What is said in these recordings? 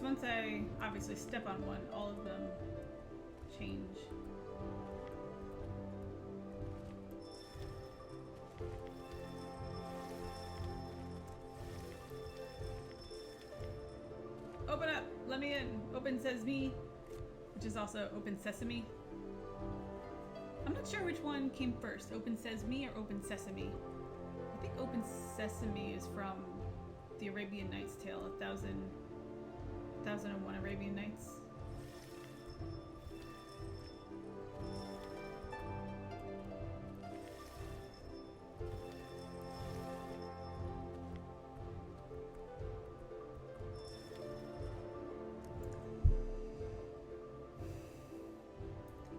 once I obviously step on one, all of them change. Open up! Let me in! Open Sesame, which is also Open Sesame. I'm not sure which one came first, Open Sesame or Open Sesame. I think Open Sesame is from the Arabian Nights tale, 1001 Arabian Nights.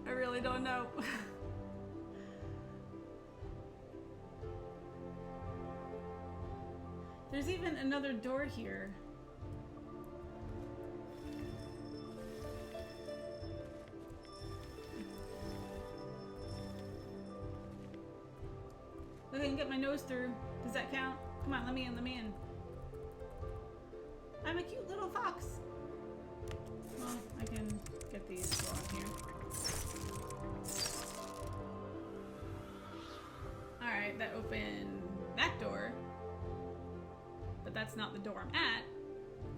I really don't know. There's even another door here. Look, I can get my nose through. Does that count? Come on, let me in, let me in. I'm a cute little fox. Well, I can get these while I'm here. Alright, that opened that door. But that's not the door I'm at,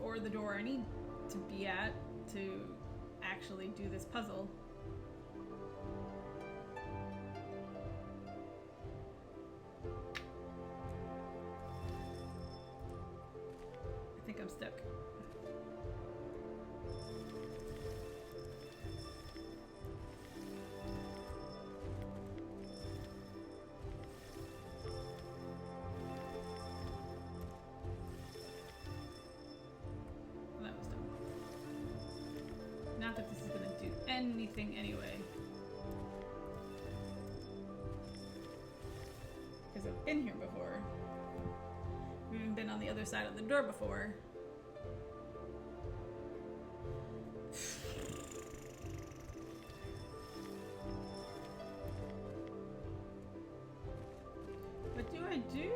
or the door I need to be at to actually do this puzzle. I think I'm stuck. Not that this is gonna do anything anyway. Because I've been here before. We've even been on the other side of the door before. What do I do?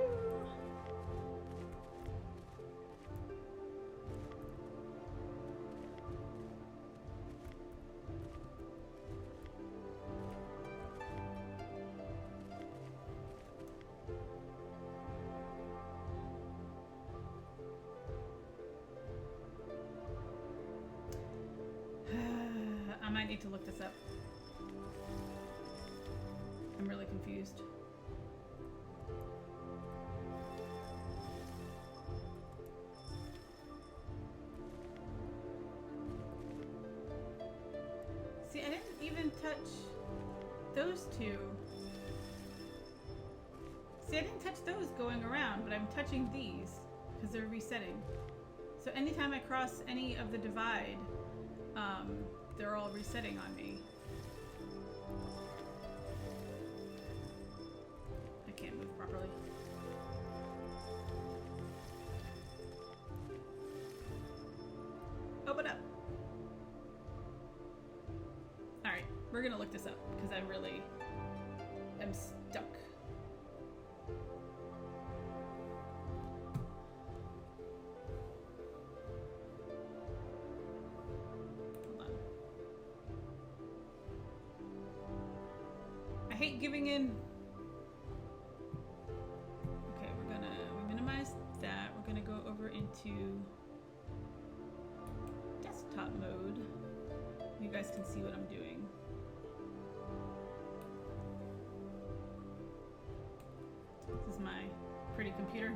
I might need to look this up. I'm really confused. See, I didn't even touch those two. See, I didn't touch those going around, but I'm touching these because they're resetting. So anytime I cross any of the divide, they're all resetting on me. I can't move properly. Open up! Alright, we're gonna look this up because I really am stuck. I hate giving in. Okay, we minimize that. We're gonna go over into desktop mode. You guys can see what I'm doing. This is my pretty computer.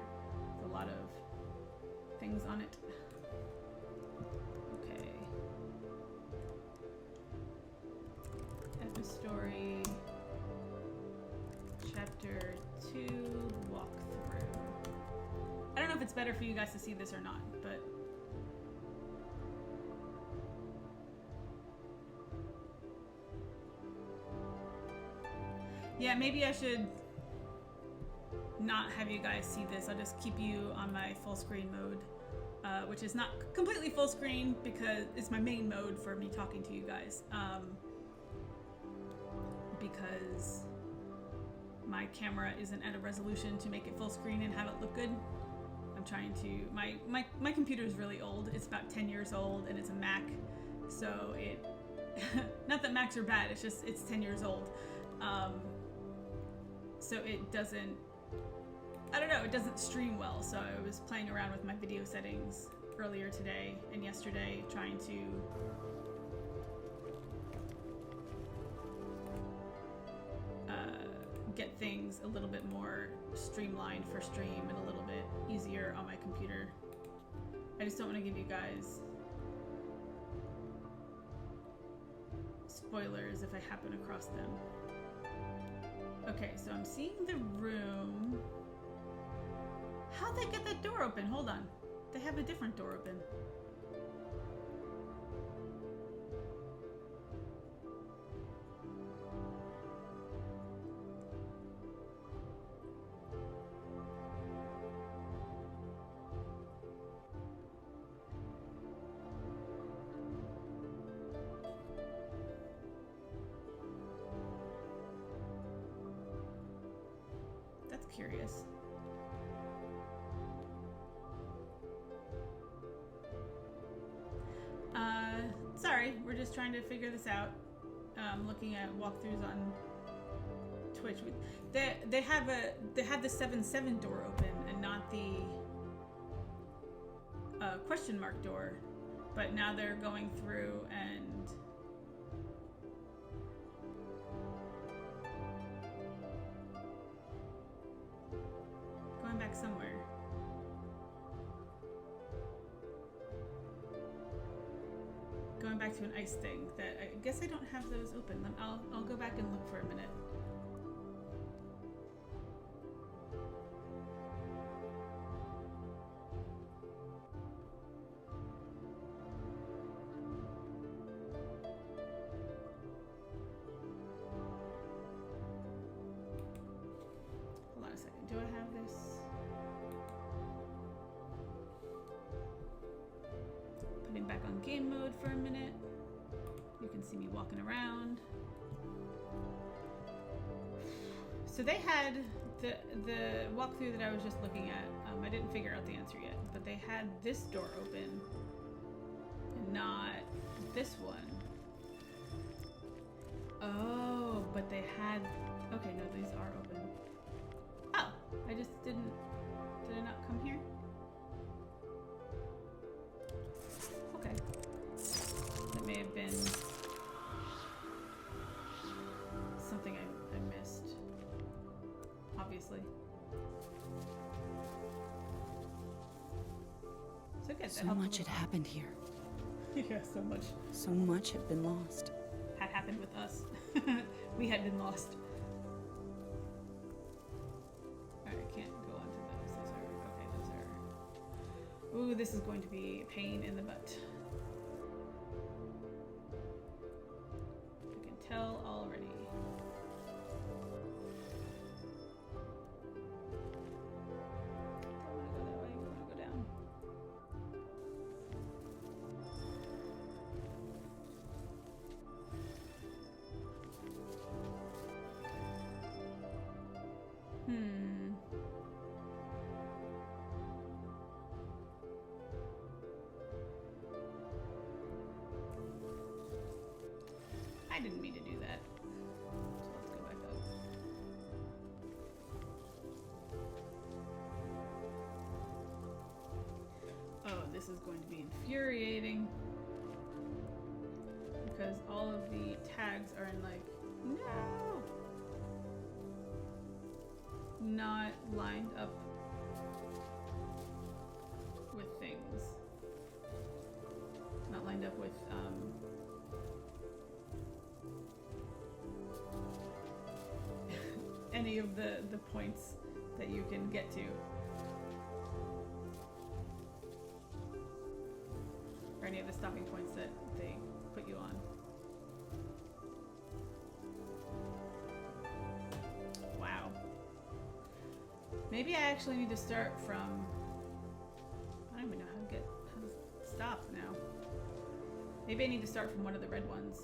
There's a lot of things on it. Okay. Epistory. Chapter 2 walkthrough. I don't know if it's better for you guys to see this or not, but yeah, maybe I should not have you guys see this. I'll just keep you on my full screen mode, which is not completely full screen because it's my main mode for me talking to you guys. Because my camera isn't at a resolution to make it full screen and have it look good. I'm trying to my computer is really old. It's about 10 years old and it's a Mac, so it not that Macs are bad, it's just it's 10 years old, so it doesn't, I don't know, it doesn't stream well. So I was playing around with my video settings earlier today and yesterday, trying to get things a little bit more streamlined for stream and a little bit easier on my computer. I just don't want to give you guys spoilers if I happen across them. Okay, so I'm seeing the room. How'd they get that door open? Hold on. They have a different door open. That's curious. Sorry, we're just trying to figure this out. Looking at walkthroughs on Twitch. They have the 7-7 door open and not the question mark door, but now they're going through and going back somewhere. Going back to an ice thing that I guess I don't have those open. I'll go back and look for a minute. Hold on a second. Do I have this? Putting back on game mode for a minute. You can see me walking around. So they had the walkthrough that I was just looking at. I didn't figure out the answer yet, but they had this door open and not this one. Oh, but they had, okay, no, these are open. Oh, I just didn't, did I not come here? Okay. That may have been something I missed, obviously. So good. So much had happened here. Yeah, so much. So much had been lost. Had happened with us. We had been lost. Alright, I can't go onto those. Those are, okay, those are... Ooh, this is going to be a pain in the butt. I can tell already. I want to go that way. I want to go down. I didn't mean to do that. So let's go back up. Oh, this is going to be infuriating. Because all of the tags are in like, no! Not lined up with things. Not lined up with, any of the points that you can get to. Or any of the stopping points that they put you on. Wow. Maybe I actually need to start from... I don't even know how to stop now. Maybe I need to start from one of the red ones.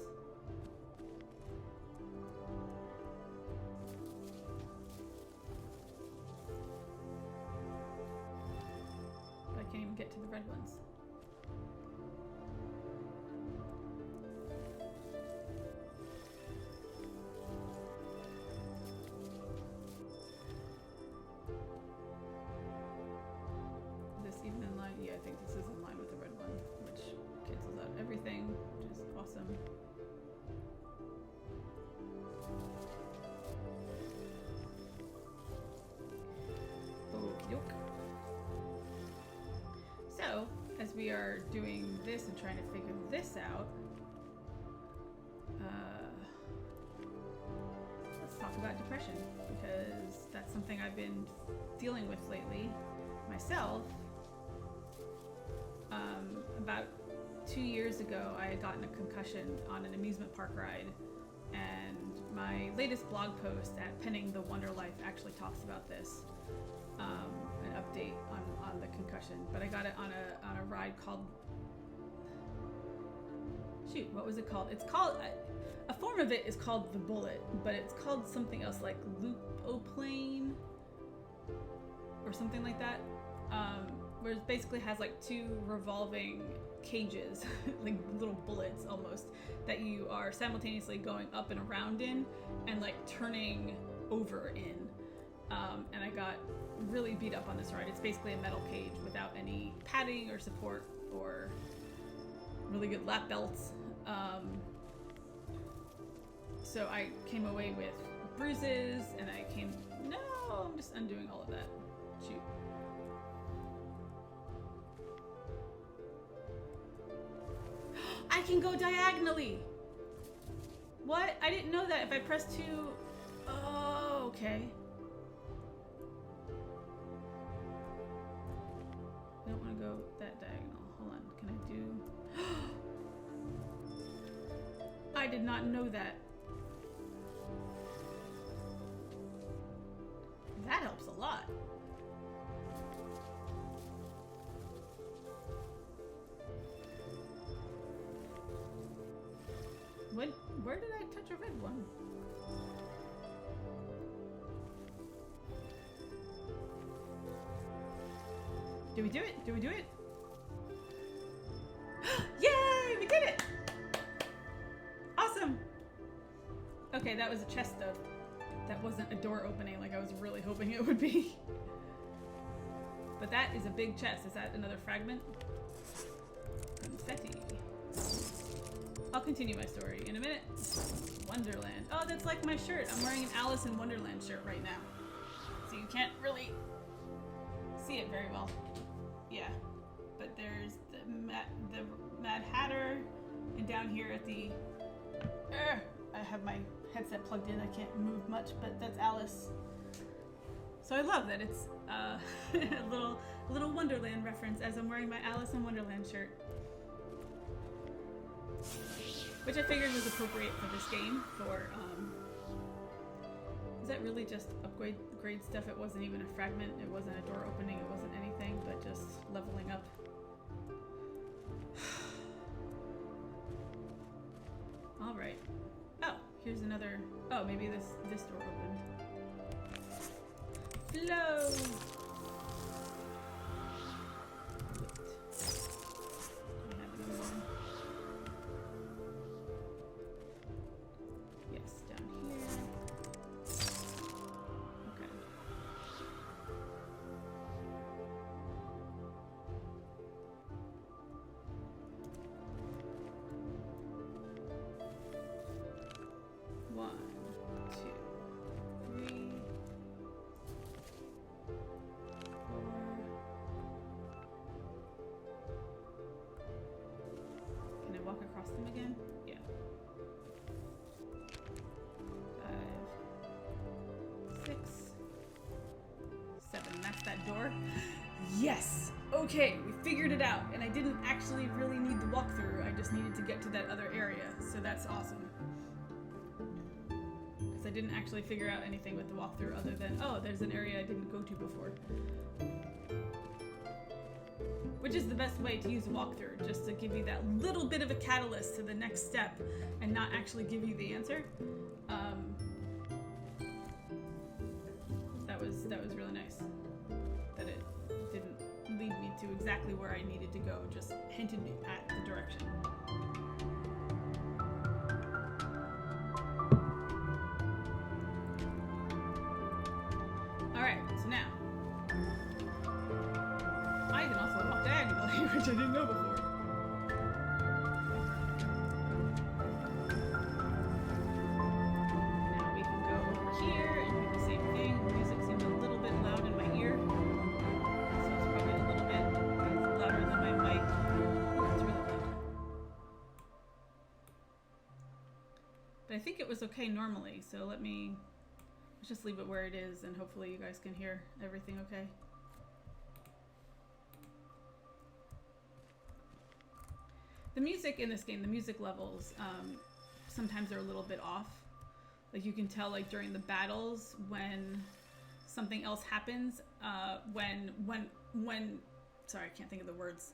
we are doing this and trying to figure this out, let's talk about depression, because that's something I've been dealing with lately myself. About 2 years ago, I had gotten a concussion on an amusement park ride, and my latest blog post at Penning the Wonder Life actually talks about this, an update on the concussion. But I got it on a ride called, shoot, what was it called? It's called, a form of it is called the Bullet, but it's called something else like Loopoplane or something like that, where it basically has like 2 revolving cages, like little bullets almost, that you are simultaneously going up and around in and like turning over in. And I got really beat up on this ride. It's basically a metal cage without any padding or support or really good lap belts. So I came away with bruises, and I'm just undoing all of that. Shoot. I can go diagonally! What? I didn't know that. If I press 2... Oh, okay. I don't want to go that diagonal. Hold on. Can I do... I did not know that. That helps a lot. Where did I touch a red one? Did we do it? Did we do it? Yay! We did it! Awesome! Okay, that was a chest though. That wasn't a door opening like I was really hoping it would be. But that is a big chest. Is that another fragment? Confetti. I'll continue my story in a minute. Wonderland. Oh, that's like my shirt. I'm wearing an Alice in Wonderland shirt right now. So you can't really see it very well. Yeah. But there's the Mad Hatter, and down here at the... I have my headset plugged in. I can't move much, but that's Alice. So I love that it's a little Wonderland reference as I'm wearing my Alice in Wonderland shirt. Which I figured was appropriate for this game, for, is that really just upgrade stuff? It wasn't even a fragment, it wasn't a door opening, it wasn't anything, but just leveling up. Alright. Oh, here's another, oh, maybe this door opened. Flow! Walk across them again? Yeah. 5, 6, 7. That's that door. Yes! Okay, we figured it out. And I didn't actually really need the walkthrough. I just needed to get to that other area. So that's awesome. Because I didn't actually figure out anything with the walkthrough other than, oh, there's an area I didn't go to before. Which is the best way to use a walkthrough, just to give you that little bit of a catalyst to the next step and not actually give you the answer. That was really nice. That it didn't lead me to exactly where I needed to go, just hinted me at the direction. Alright, so now I can also walk diagonally, which I didn't know before. Now we can go over here and do the same thing. The music seemed a little bit loud in my ear. So it's probably a little bit louder than my mic. think it was okay normally, so let's just leave it where it is, and hopefully you guys can hear everything okay. The music in this game, the music levels, sometimes are a little bit off. Like you can tell, like during the battles, when something else happens, sorry, I can't think of the words.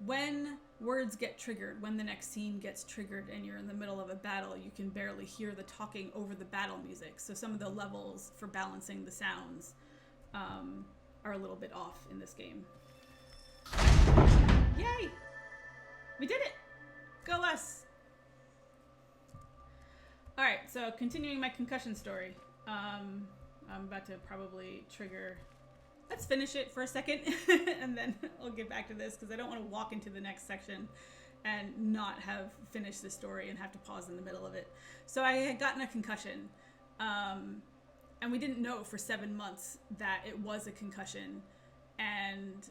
When words get triggered, when the next scene gets triggered and you're in the middle of a battle, you can barely hear the talking over the battle music. So some of the levels for balancing the sounds are a little bit off in this game. Yay! We did it! Go us! Alright, so continuing my concussion story. I'm about to probably trigger... Let's finish it for a second, and then I'll get back to this, because I don't want to walk into the next section and not have finished the story and have to pause in the middle of it. So I had gotten a concussion, and we didn't know for 7 months that it was a concussion, and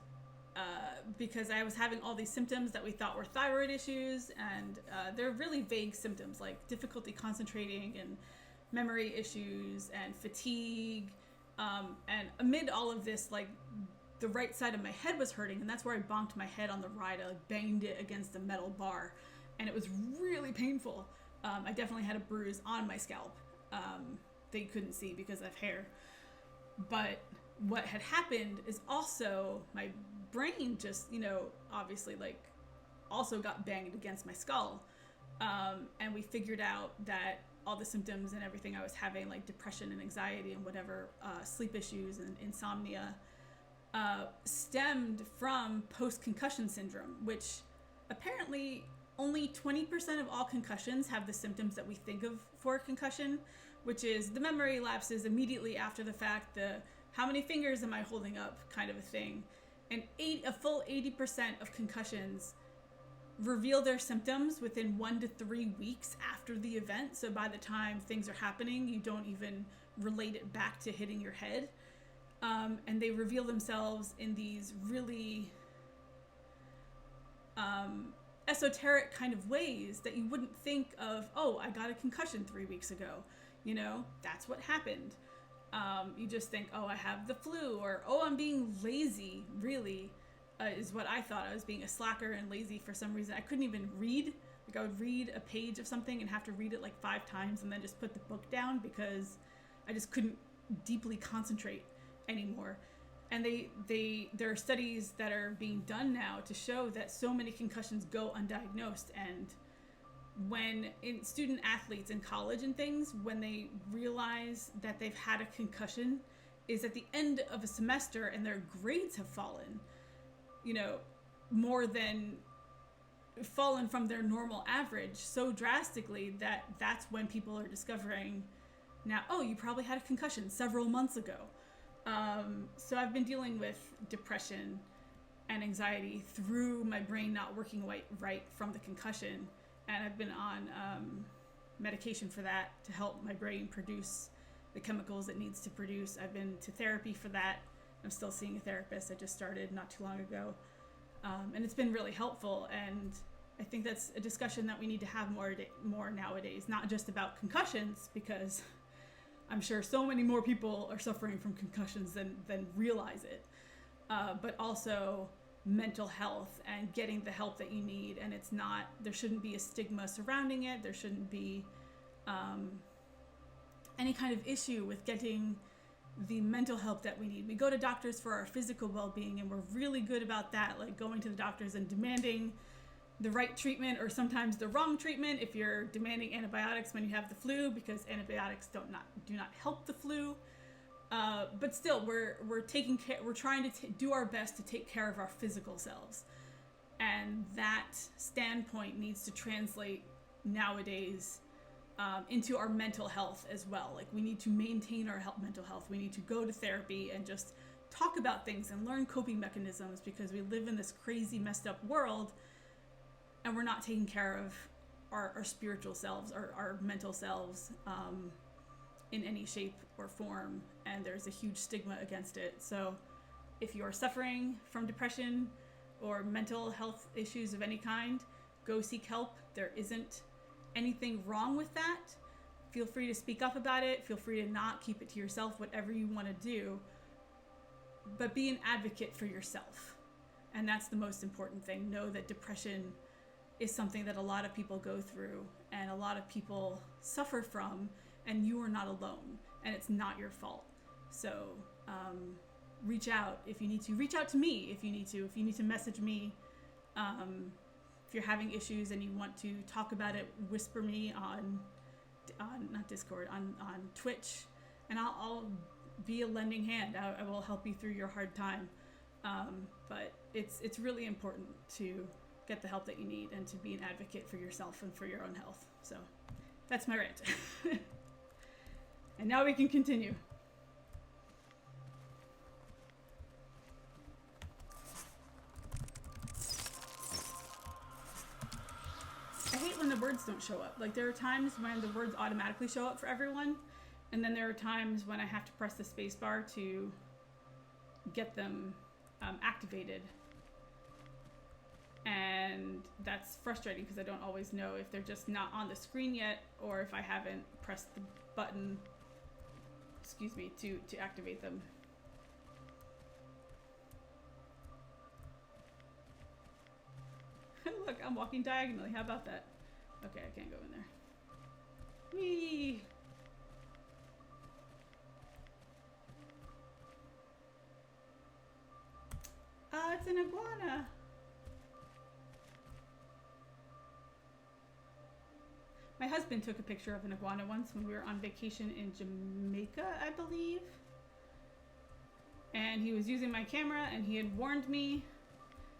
because I was having all these symptoms that we thought were thyroid issues, and they're really vague symptoms, like difficulty concentrating and memory issues and fatigue. And amid all of this, like, the right side of my head was hurting, and that's where I bonked my head on the ride. I, like, banged it against a metal bar, and it was really painful. I definitely had a bruise on my scalp that you couldn't see because I have hair. But what had happened is also my brain just, obviously, like, also got banged against my skull. And we figured out that all the symptoms and everything I was having, like depression and anxiety and whatever, sleep issues and insomnia, stemmed from post-concussion syndrome, which apparently only 20% of all concussions have the symptoms that we think of for a concussion, which is the memory lapses immediately after the fact, the how many fingers am I holding up kind of a thing. And a full 80% of concussions reveal their symptoms within 1 to 3 weeks after the event. So by the time things are happening, you don't even relate it back to hitting your head. And they reveal themselves in these really esoteric kind of ways that you wouldn't think of, oh, I got a concussion 3 weeks ago. That's what happened. You just think, oh, I have the flu, or, oh, I'm being lazy, really. Is what I thought. I was being a slacker and lazy for some reason. I couldn't even read. Like, I would read a page of something and have to read it like 5 times and then just put the book down because I just couldn't deeply concentrate anymore. And there are studies that are being done now to show that so many concussions go undiagnosed. And when student athletes in college and things, when they realize that they've had a concussion, is at the end of a semester and their grades have fallen, more than fallen from their normal average so drastically that that's when people are discovering now, oh, you probably had a concussion several months ago. So I've been dealing with depression and anxiety through my brain not working right from the concussion. And I've been on medication for that to help my brain produce the chemicals it needs to produce. I've been to therapy for that. I'm still seeing a therapist. I just started not too long ago. And it's been really helpful. And I think that's a discussion that we need to have more nowadays, not just about concussions, because I'm sure so many more people are suffering from concussions than realize it, but also mental health and getting the help that you need. And there shouldn't be a stigma surrounding it. There shouldn't be any kind of issue with getting the mental help that we need. We go to doctors for our physical well-being, and we're really good about that, like going to the doctors and demanding the right treatment, or sometimes the wrong treatment if you're demanding antibiotics when you have the flu, because antibiotics do not help the flu. But still, we're taking care. We're trying to do our best to take care of our physical selves, and that standpoint needs to translate nowadays into our mental health as well. Like, we need to maintain our mental health. We need to go to therapy and just talk about things and learn coping mechanisms, because we live in this crazy, messed up world, and we're not taking care of our spiritual selves, our mental selves, in any shape or form. And there's a huge stigma against it. So if you are suffering from depression or mental health issues of any kind, go seek help. There isn't anything wrong with that, feel free to speak up about it. Feel free to not keep it to yourself, whatever you want to do. But be an advocate for yourself. And that's the most important thing. Know that depression is something that a lot of people go through and a lot of people suffer from, and you are not alone, and it's not your fault. So reach out if you need to. Reach out to me if you need to. If you need to message me, if you're having issues and you want to talk about it, whisper me on not Discord, on Twitch, and I'll be a lending hand. I will help you through your hard time. But it's really important to get the help that you need and to be an advocate for yourself and for your own health. So that's my rant. And now we can continue. I hate when the words don't show up. Like, there are times when the words automatically show up for everyone, and then there are times when I have to press the space bar to get them activated. And that's frustrating because I don't always know if they're just not on the screen yet or if I haven't pressed the button, to activate them. Look, I'm walking diagonally. How about that? Okay, I can't go in there. Whee! It's an iguana. My husband took a picture of an iguana once when we were on vacation in Jamaica, I believe. And he was using my camera, and he had warned me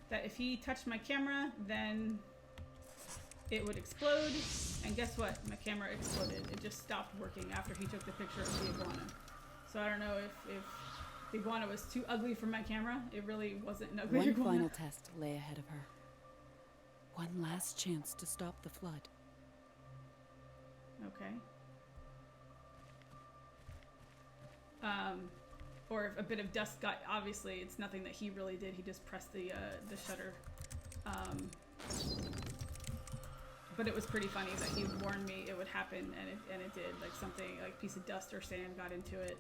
that if he touched my camera, then it would explode. And guess what? My camera exploded. It just stopped working after he took the picture of the iguana. So I don't know if the iguana was too ugly for my camera. It really wasn't an ugly iguana. One final test lay ahead of her. One last chance to stop the flood. Okay. Or if a bit of dust got, obviously it's nothing that he really did. He just pressed the shutter. But it was pretty funny that he warned me it would happen, and it did. Like something, like a piece of dust or sand got into it.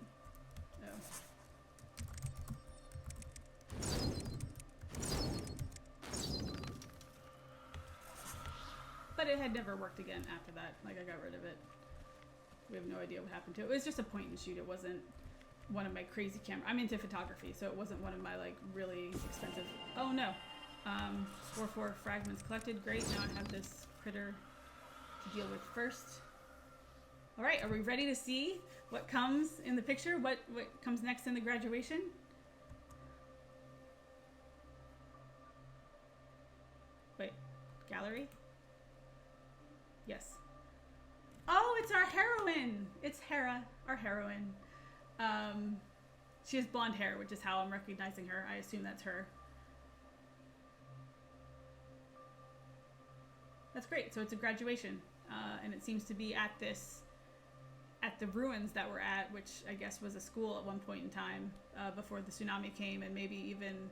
But it had never worked again after that. Like, I got rid of it. We have no idea what happened to it. It was just a point and shoot. It wasn't one of my crazy camera. I'm into photography, so it wasn't one of my like really expensive. Oh no. 4 fragments collected. Great. Now I have this critter to deal with first. All right. Are we ready to see what comes in the picture? What comes next in the graduation? Wait. Gallery? Yes. Oh, it's our heroine. It's Hera, our heroine. She has blonde hair, which is how I'm recognizing her. I assume that's her. That's great. So it's a graduation, and it seems to be at the ruins that we're at, which I guess was a school at one point in time before the tsunami came, and maybe even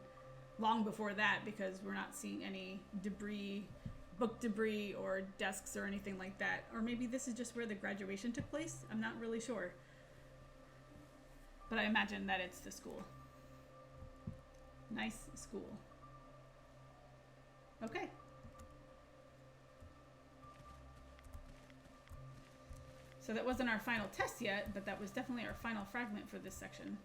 long before that, because we're not seeing any debris, book debris or desks or anything like that. Or maybe this is just where the graduation took place. I'm not really sure. But I imagine that it's the school. Nice school. Okay. So that wasn't our final test yet, but that was definitely our final fragment for this section.